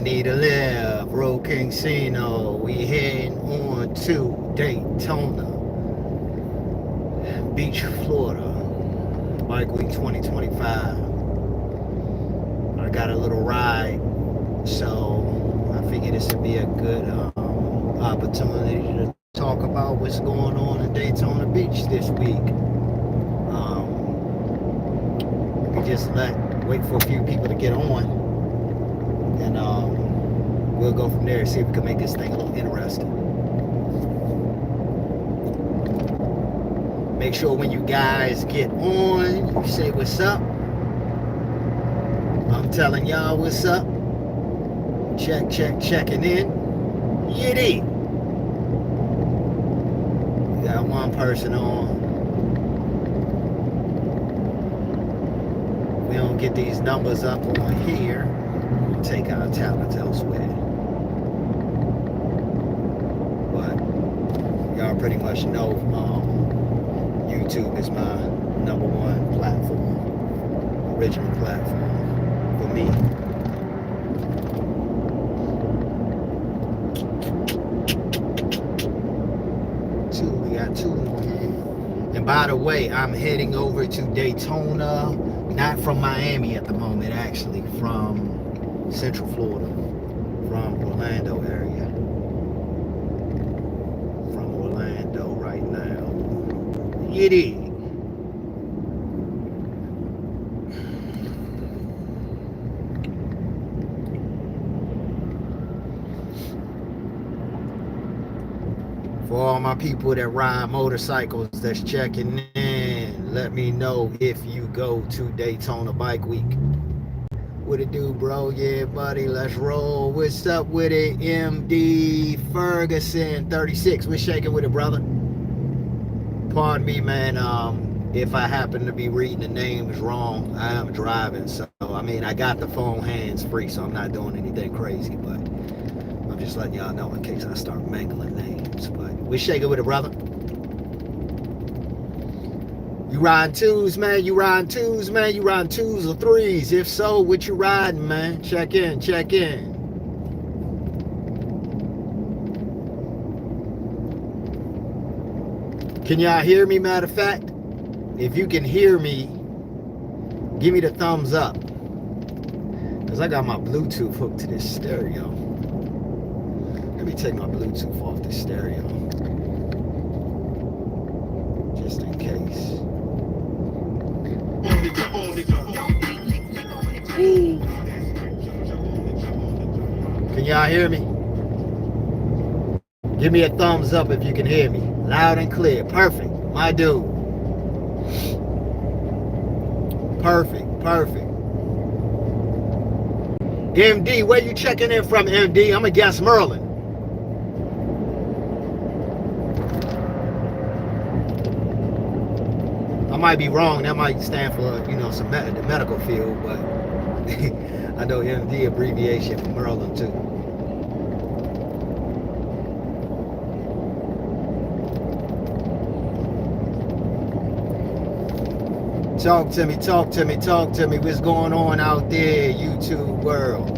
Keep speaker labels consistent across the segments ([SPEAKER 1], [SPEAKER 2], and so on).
[SPEAKER 1] need to live. RoadKingSino. We heading on to Daytona Beach, Florida. Bike Week 2025. I got a little ride, so I figured this would be a good opportunity to talk about what's going on in Daytona Beach this week. We just wait for a few people to get on, and we'll go from there and see if we can make this thing a little interesting. Make sure when you guys get on, you say what's up. I'm telling y'all what's up. Checking in. Yiddy. We got one person on. We don't get these numbers up on here. We'll take our talents elsewhere. But y'all pretty much know YouTube is my #1 platform, original platform for me. We got two on here. And by the way, I'm heading over to Daytona, not from Miami at the moment, actually from Central Florida, from Orlando area. From Orlando right now. It is. For all my people that ride motorcycles that's checking in, let me know if you go to Daytona Bikeweek. What it do, bro? Yeah, buddy, let's roll. What's up with it? MD Ferguson 36. We're shaking with it, brother. Pardon me, man. If I happen to be reading the names wrong, I am driving. So, I mean, I got the phone hands free, so I'm not doing anything crazy, but I'm just letting y'all know in case I start mangling names. But we're shaking with it, brother. You riding twos, man? You riding twos, man? You riding twos or threes? If so, what you riding, man? Check in, check in. Can y'all hear me, matter of fact? If you can hear me, give me the thumbs up. Because I got my Bluetooth hooked to this stereo. Let me take my Bluetooth off the stereo. Just in case. Can y'all hear me? Give me a thumbs up if you can hear me. Loud and clear. Perfect. My dude. Perfect. MD, where you checking in from, MD? I'm going to guess Maryland. I might be wrong. That might stand for, some the medical field, but I know MD abbreviation for Maryland too. Talk to me. What's going on out there, YouTube world?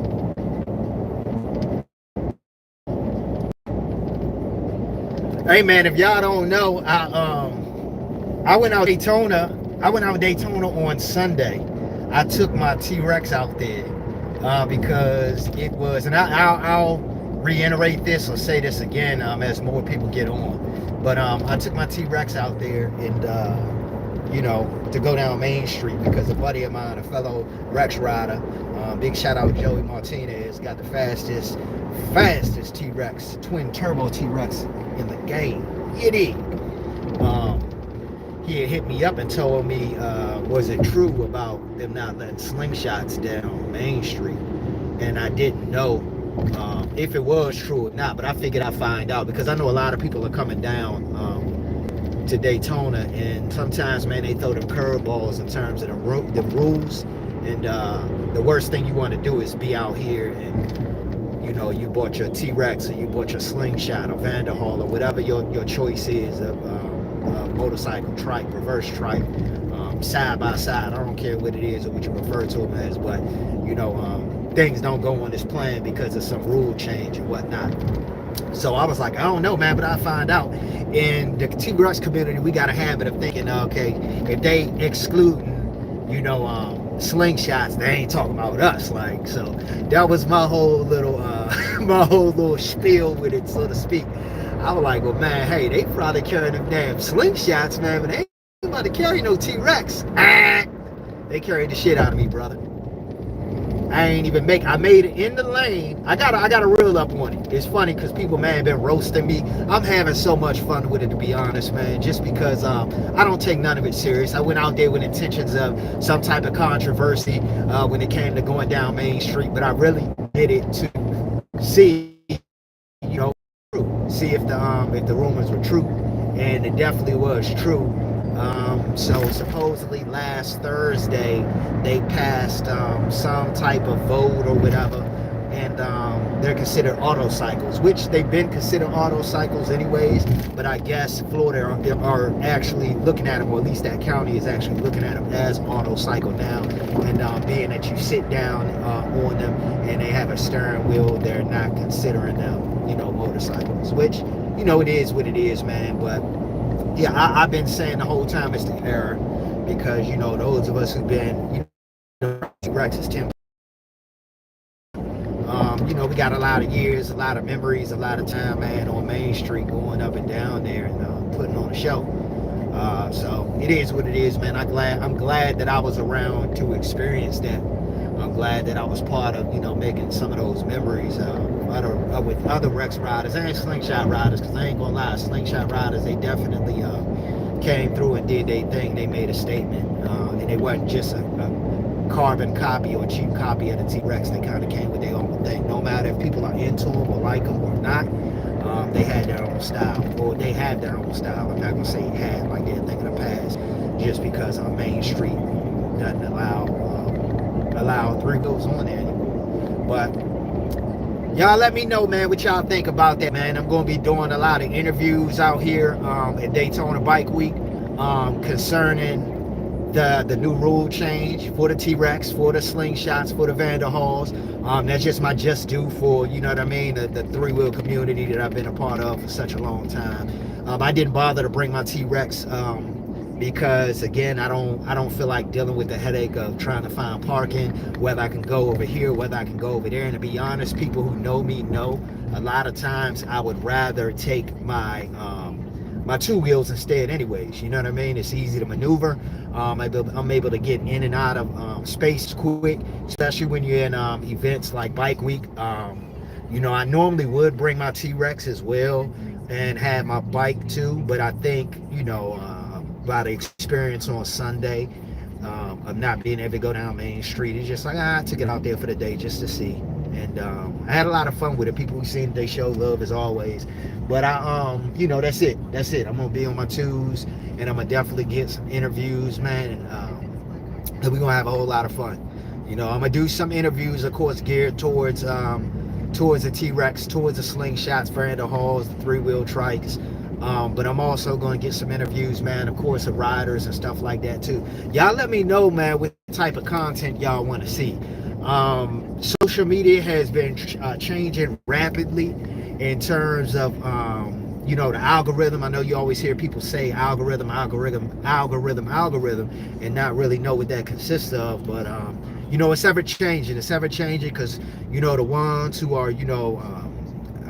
[SPEAKER 1] Hey man, if y'all don't know, I went out Daytona. On Sunday. I took my T-Rex out there because it was, and I'll reiterate this or say this again as more people get on. But I took my T-Rex out there and to go down Main Street because a buddy of mine, a fellow Rex rider, big shout out Joey Martinez, got the fastest T-Rex, twin turbo T-Rex in the game. He had hit me up and told me, was it true about them not letting slingshots down Main Street? And I didn't know if it was true or not, but I figured I'd find out because I know a lot of people are coming down to Daytona, and sometimes, man, they throw them curveballs in terms of the rules, and the worst thing you want to do is be out here and you bought your T-Rex or you bought your slingshot or Vanderhaul or whatever your choice is of motorcycle, trike, reverse trike, side by side. I don't care what it is or what you refer to them as, but things don't go on as planned because of some rule change and whatnot. So I was like, I don't know, man, but I find out in the T-Rex community, we got a habit of thinking, okay, if they excluding, slingshots, they ain't talking about us. Like, so that was my whole little, my whole little spiel with it, so to speak. I was like, well, man, hey, they probably carrying them damn slingshots, man, but they ain't about to carry no T-Rex. They carried the shit out of me, brother. I made it in the lane. I got a reel up on it. It's funny because people, man, been roasting me. I'm having so much fun with it, to be honest, man, just because I don't take none of it serious. I went out there with intentions of some type of controversy when it came to going down Main Street, but I really did it to see, see if the rumors were true, and it definitely was true. So supposedly last Thursday they passed some type of vote or whatever, and they're considered autocycles, which they've been considered autocycles anyways. But I guess Florida are actually looking at them, or at least that county is actually looking at them as autocycle now. And being that you sit down on them and they have a steering wheel, they're not considering them, motorcycles. Which, it is what it is, man. But yeah, I've been saying the whole time it's the error, because those of us who've been Rex is 10. We got a lot of years, a lot of memories, a lot of time, man, on Main Street, going up and down there and putting on a show. So it is what it is, man. I'm glad that I was around to experience that. I'm glad that I was part of, making some of those memories with other Rex riders and slingshot riders, because I ain't gonna lie, slingshot riders, they definitely came through and did their thing. They made a statement, and it wasn't just a carbon copy or cheap copy of the T-Rex. They kind of came with their own thing. No matter if people are into them or like them or not, they had their own style, or they have their own style. I'm not gonna say had, like they're thinking of the past, just because our Main Street doesn't allow three wheels on there anymore. But y'all let me know, man, what y'all think about that, man. I'm going to be doing a lot of interviews out here at Daytona Bike Week concerning the new rule change for the T-Rex, for the slingshots, for the Vanderhalls. That's just my just due for, the three-wheel community that I've been a part of for such a long time. I didn't bother to bring my T-Rex because, again, I don't feel like dealing with the headache of trying to find parking, whether I can go over here, whether I can go over there. And to be honest, people who know me know a lot of times I would rather take my my two wheels instead anyways. You know what I mean? It's easy to maneuver. I'm able to get in and out of space quick, especially when you're in events like Bike Week. I normally would bring my T-Rex as well and have my bike too, but I think, by the experience on Sunday of not being able to go down Main Street, it's just like, I took it out there for the day just to see. And I had a lot of fun with it. People who seen it, they show love as always. But that's it. I'm gonna be on my twos, and I'm gonna definitely get some interviews, man, and we're gonna have a whole lot of fun. I'm gonna do some interviews, of course, geared towards the T-Rex, towards the slingshots, Vanderhalls, the three-wheel trikes. But I'm also going to get some interviews, man, of course, of riders and stuff like that too. Y'all let me know, man, what type of content y'all want to see. Social media has been changing rapidly in terms of the algorithm. I know you always hear people say algorithm, and not really know what that consists of. But it's ever changing. It's ever changing because the ones who are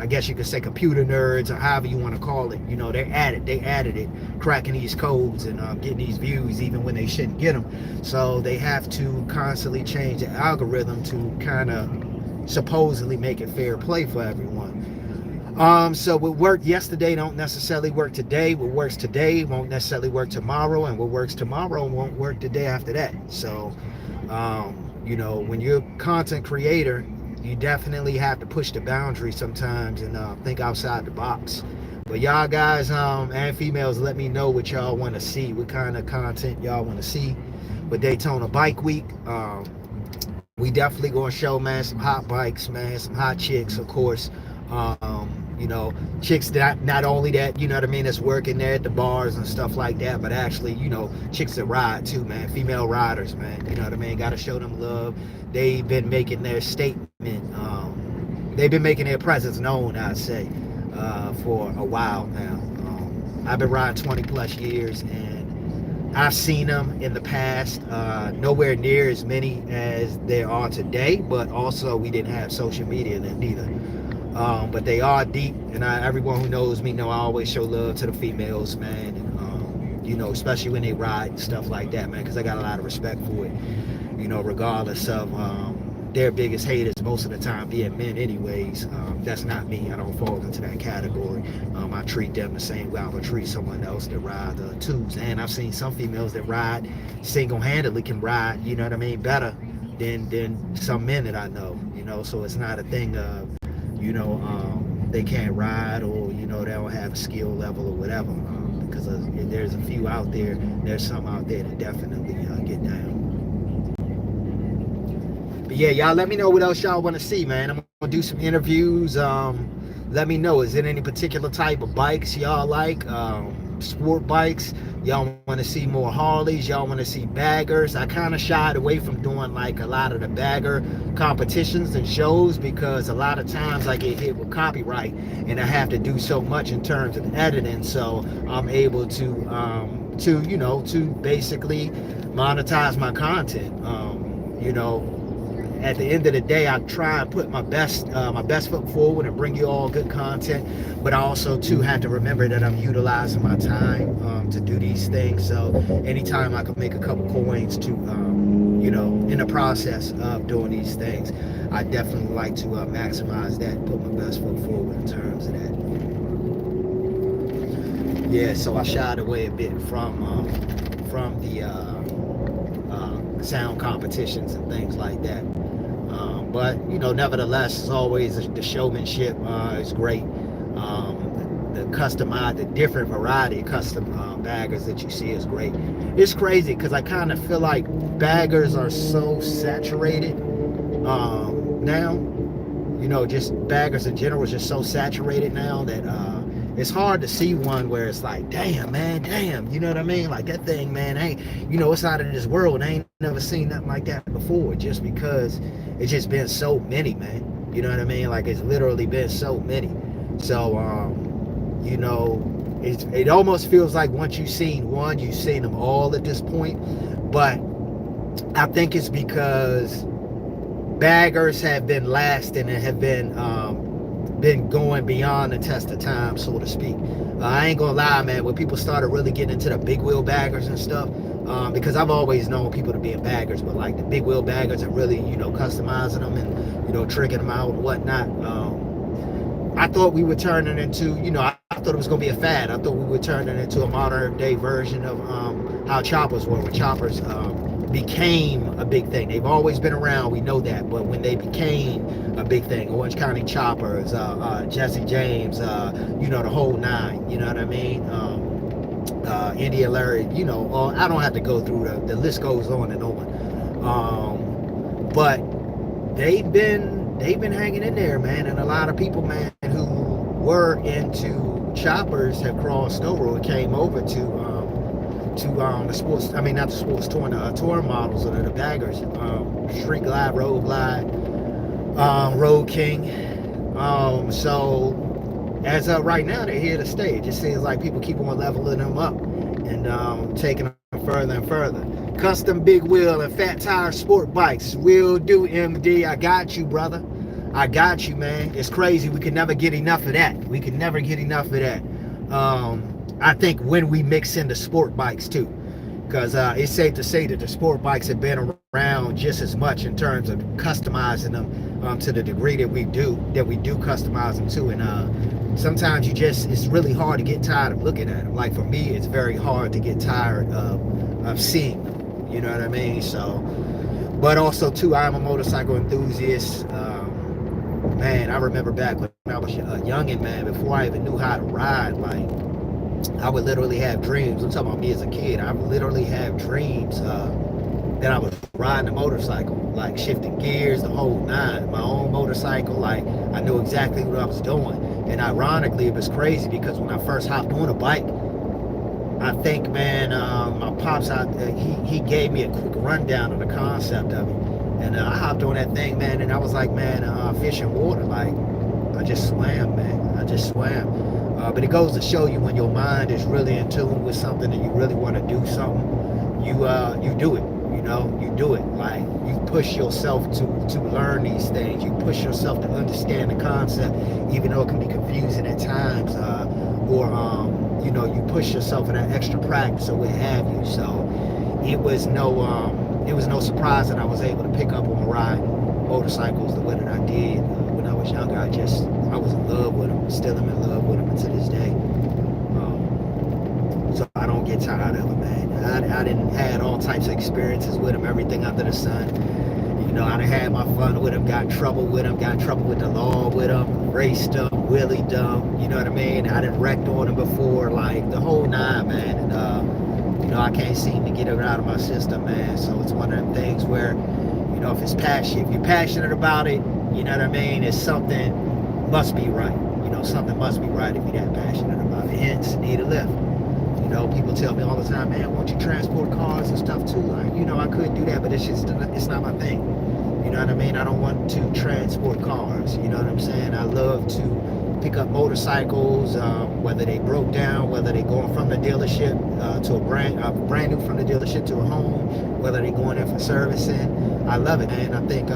[SPEAKER 1] I guess you could say computer nerds, or however you want to call it, they're at it. They added it, cracking these codes and getting these views even when they shouldn't get them. So they have to constantly change the algorithm to kind of supposedly make it fair play for everyone. So what worked yesterday don't necessarily work today. What works today won't necessarily work tomorrow, and what works tomorrow won't work the day after that. So, when you're a content creator, you definitely have to push the boundary sometimes and think outside the box. But y'all guys and females, let me know what y'all want to see, what kind of content y'all want to see with Daytona Bike Week. We definitely going to show, man, some hot bikes, man, some hot chicks, of course. You know, chicks that not only that, you know what I mean, that's working there at the bars and stuff like that, but actually, you know, chicks that ride too, man. Female riders, man. You know what I mean? Got to show them love. They've been making their statement. They've been making their presence known, I'd say, for a while now. I've been riding 20 plus years, and I've seen them in the past, nowhere near as many as there are today, but also we didn't have social media then neither. But they are deep, and everyone who knows me know I always show love to the females, man. And, you know, especially when they ride and stuff like that, man, because I got a lot of respect for it. You know, regardless of their biggest haters most of the time being men anyways. That's not me. I don't fall into that category. I treat them the same way I would treat someone else that ride the twos. And I've seen some females that ride single-handedly can ride, you know what I mean, better than some men that I know, you know. So it's not a thing of, you know, they can't ride, or, you know, they don't have a skill level or whatever, because there's a few out there, there's some out there that definitely get down. But yeah, y'all let me know what else y'all want to see, man. I'm gonna do some interviews. Let me know, is it any particular type of bikes y'all like? Sport bikes? Y'all want to see more Harleys? Y'all want to see baggers? I kind of shied away from doing like a lot of the bagger competitions and shows, because a lot of times I get hit with copyright and I have to do so much in terms of editing, so I'm able to you know, to basically monetize my content. You know, at the end of the day, I try and put my best foot forward and bring you all good content, but I also too have to remember that I'm utilizing my time to do these things. So anytime I can make a couple coins to you know, in the process of doing these things, I definitely like to maximize that and put my best foot forward in terms of that. Yeah, so I shied away a bit from the sound competitions and things like that. But, you know, nevertheless, as always, the showmanship is great. The different variety of custom baggers that you see is great. It's crazy because I kind of feel like baggers are so saturated now. You know, just baggers in general is just so saturated now that it's hard to see one where it's like, damn, man, damn, you know what I mean? Like, that thing, man, ain't, you know, it's out of this world. I ain't never seen nothing like that before, just because it's just been so many, man. You know what I mean? Like, it's literally been so many. So, you know, it almost feels like once you've seen one, you've seen them all at this point. But I think it's because baggers have been lasting and have been going beyond the test of time, so to speak. I ain't gonna lie, man, when people started really getting into the big wheel baggers and stuff, because I've always known people to be baggers, but like the big wheel baggers and really, you know, customizing them and, you know, tricking them out and whatnot. I thought we would turn it into, you know, I thought it was gonna be a fad. I thought we would turn it into a modern day version of how choppers were, when choppers became a big thing. They've always been around, we know that, but when they became a big thing, Orange County Choppers, Jesse James, you know, the whole nine, you know what I mean? India Larry, you know, I don't have to go through the list goes on and on. But they've been hanging in there, man, and a lot of people, man, who were into choppers have crossed over and came over to the sports, I mean, not the sports touring, touring models or the baggers, Street Glide, Road Glide, Road King. So as of right now, they're here to stay. It just seems like people keep on leveling them up and taking them further and further. Custom big wheel and fat tire sport bikes will do, MD. I got you, brother. I got you, man. It's crazy. We can never get enough of that. We can never get enough of that. I think when we mix in the sport bikes too, because it's safe to say that the sport bikes have been around just as much in terms of customizing them to the degree that we do customize them too. And sometimes it's really hard to get tired of looking at them. Like for me, it's very hard to get tired of seeing them. You know what I mean? So, but also too, I'm a motorcycle enthusiast. Man, I remember back when I was a youngin', man, before I even knew how to ride, like, I would literally have dreams. I'm talking about me as a kid. I would literally have dreams that I was riding a motorcycle, like shifting gears, the whole nine. My own motorcycle, like I knew exactly what I was doing. And ironically, it was crazy because when I first hopped on a bike, I think, man, my pops out, he gave me a quick rundown of the concept of it. And I hopped on that thing, man, and I was like, man, fish and water, like, I just swam, man. I just swam. But it goes to show you when your mind is really in tune with something and you really want to do something, you do it. You know, you do it. Like, you push yourself to learn these things. You push yourself to understand the concept, even though it can be confusing at times. You know, you push yourself for that extra practice or what have you. So it was no surprise that I was able to pick up on riding motorcycles the way that I did when I was younger. I was in love with them. Still am in love with them to this day. So I don't get tired of them, man. I didn't had all types of experiences with them, everything under the sun. You know, I done had my fun with them, got in trouble with them, got in trouble with the law with them, raced them, wheelied them, you know what I mean? I done wrecked on them before, like the whole nine, man. And, you know, I can't seem to get it out of my system, man. So it's one of them things where, you know, if you're passionate about it, you know what I mean? It's something must be right. You know, something must be right if you're that passionate about it. Hence, need a lift. You know, people tell me all the time, man, won't you transport cars and stuff too? Like, you know, I could do that, but it's not my thing. You know what I mean? I don't want to transport cars. You know what I'm saying? I love to pick up motorcycles, whether they broke down, whether they going from the dealership to a brand new from the dealership to a home, whether they going in for servicing. I love it, man. I think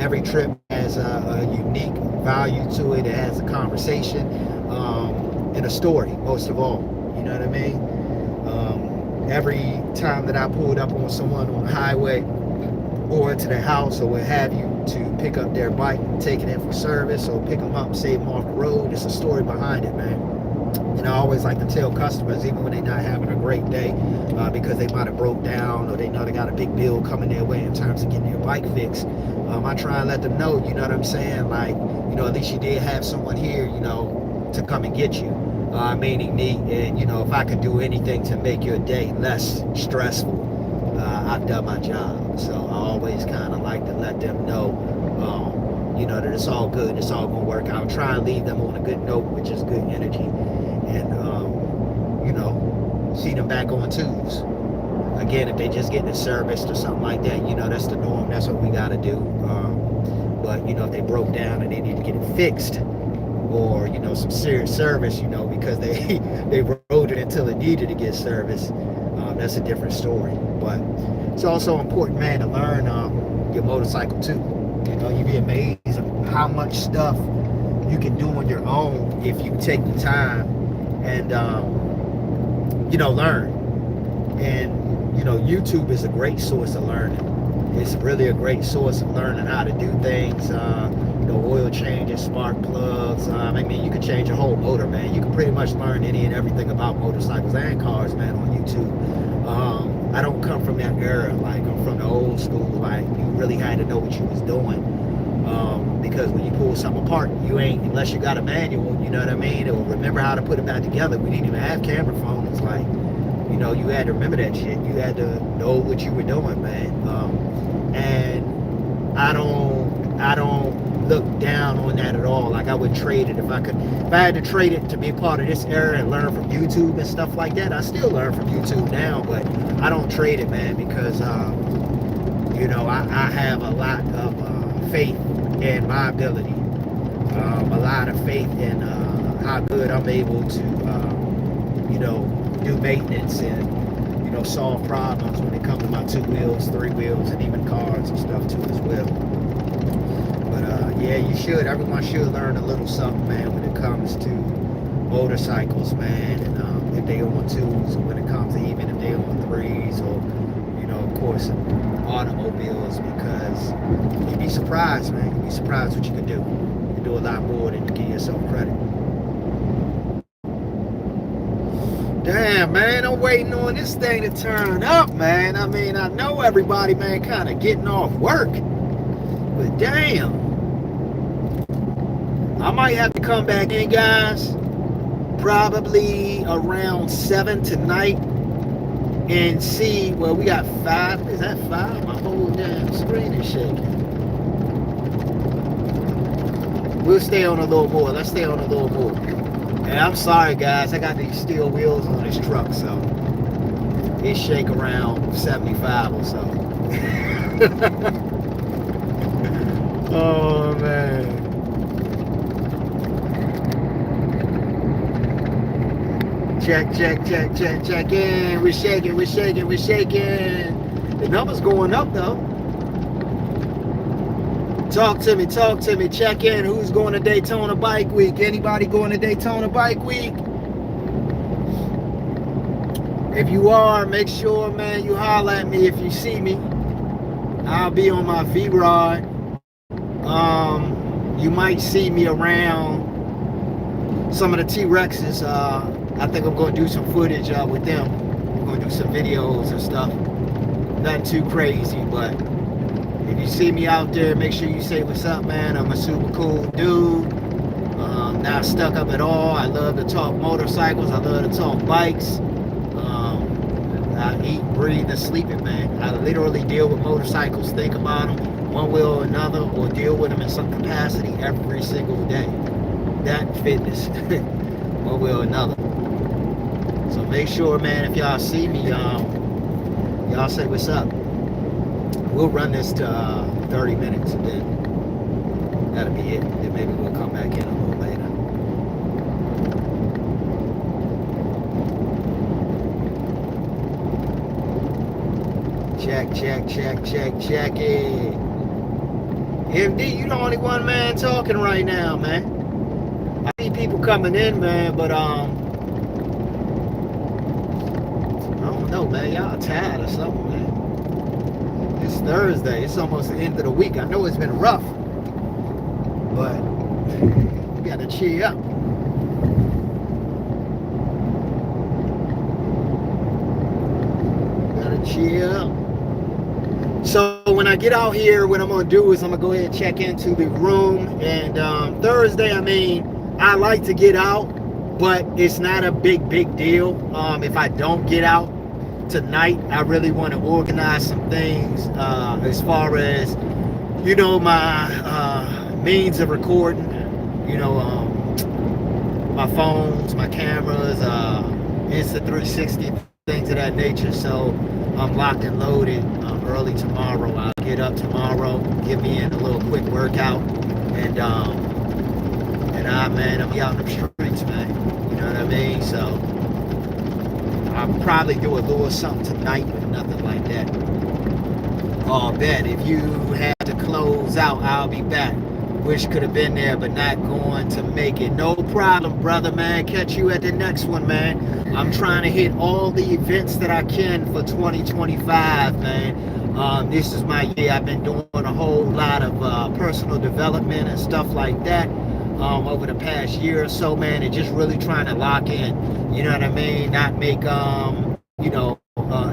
[SPEAKER 1] every trip has a unique value to it. It has a conversation and a story, most of all. You know what I mean? Every time that I pulled up on someone on the highway or to their house or what have you to pick up their bike and take it in for service or pick them up and save them off the road, it's a story behind it, man. And I always like to tell customers, even when they're not having a great day, because they might have broke down or they know they got a big bill coming their way in terms of getting their bike fixed, I try and let them know, you know what I'm saying? Like, you know, at least you did have someone here, you know, to come and get you. Meaning me, and you know, if I could do anything to make your day less stressful, I've done my job. So I always kind of like to let them know, you know, that it's all good, it's all gonna work out. Try and leave them on a good note, which is good energy, and you know, see them back on twos. Again, if they just getting it serviced or something like that, you know, that's the norm. That's what we gotta do. But you know, if they broke down and they need to get it fixed, or you know, some serious service, you know, because they rode it until it needed to get service, that's a different story. But it's also important, man, to learn your motorcycle too. You know, you'd be amazed at how much stuff you can do on your own if you take the time and you know, learn. And you know, YouTube is a great source of learning. It's really a great source of learning how to do things. You know, oil changes, spark plugs. I mean, you can change a whole motor, man. You can pretty much learn any and everything about motorcycles and cars, man, on YouTube. I don't come from that era. Like, I'm from the old school. Like, you really had to know what you was doing. Because when you pull something apart, you ain't, unless you got a manual, you know what I mean? Or remember how to put it back together. We didn't even have camera phones. Like, you know, you had to remember that shit. You had to know what you were doing, man. And I don't look down on that at all. Like, I would trade it if I had to trade it to be a part of this era and learn from YouTube and stuff like that. I still learn from YouTube now, but I don't trade it, man, because you know, I have a lot of faith in my ability, a lot of faith in how good I'm able to you know, do maintenance and, you know, solve problems when it comes to my 2 wheels, 3 wheels, and even cars and stuff too as well. But yeah, you should. Everyone should learn a little something, man, when it comes to motorcycles, man. And if they on 2s, or when it comes to even if they on 3s, or, you know, of course, automobiles, because you'd be surprised, man. You'd be surprised what you can do. You can do a lot more than you give yourself credit. Damn, man, I'm waiting on this thing to turn up, man. I mean, I know everybody, man, kind of getting off work. But damn. I might have to come back in, guys, probably around 7 tonight and see, well, we got 5. Is that 5? My whole damn screen is shaking. We'll stay on a little more. Let's stay on a little more. And I'm sorry, guys. I got these steel wheels on this truck, so it shake around 75 or so. Oh, man. Check in. We're shaking. The number's going up, though. Talk to me. Check in. Who's going to Daytona Bike Week? Anybody going to Daytona Bike Week? If you are, make sure, man, you holler at me if you see me. I'll be on my V-Rod. You might see me around some of the T-Rexes. I think I'm going to do some footage with them. I'm going to do some videos and stuff. Nothing too crazy, but if you see me out there, make sure you say what's up, man. I'm a super cool dude. Not stuck up at all. I love to talk motorcycles. I love to talk bikes. I eat, breathe, and sleep it, man. I literally deal with motorcycles, think about them one way or another, or deal with them in some capacity every single day. That fitness, one way or another. So make sure, man, if y'all see me, y'all say what's up. We'll run this to 30 minutes, and then that'll be it. Then maybe we'll come back in a little later. Check it. MD, you the only one, man, talking right now, man. I see people coming in, man, but I don't know, man. Y'all tired or something, man. It's Thursday. It's almost the end of the week. I know it's been rough, but you gotta cheer up. Cheer up. So when I get out here, what I'm gonna do is I'm gonna go ahead and check into the room. And Thursday, I mean, I like to get out, but it's not a big deal. If I don't get out tonight, I really want to organize some things as far as, you know, my means of recording, you know, my phones, my cameras, Insta360, things of that nature. So I'm locked and loaded early tomorrow. I'll get up tomorrow, get me in a little quick workout, and man, I'll be out in the streets, man. You know what I mean? So I'll probably do a little something tonight, but nothing like that. Oh, bet if you had to close out, I'll be back. Wish could have been there, but not going to make it. No problem, brother, man. Catch you at the next one, man. I'm trying to hit all the events that I can for 2025, man. This is my year. I've been doing a whole lot of personal development and stuff like that over the past year or so, man. And just really trying to lock in. You know what I mean? Not make, you know,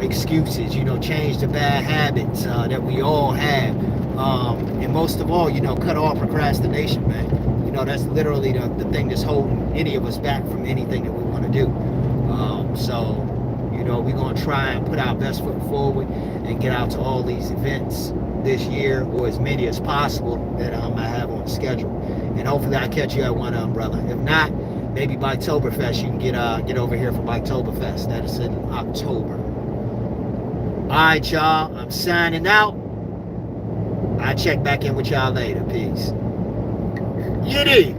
[SPEAKER 1] excuses. You know, change the bad habits that we all have. And most of all, you know, cut off procrastination, man. You know, that's literally the thing that's holding any of us back from anything that we want to do. So, you know, we're going to try and put our best foot forward and get out to all these events this year, or as many as possible that I have on the schedule. And hopefully I catch you at one of them, brother. If not, maybe Biketoberfest. You can get over here for Biketoberfest. That is in October. All right, y'all. I'm signing out. I'll check back in with y'all later. Peace. Yiddy!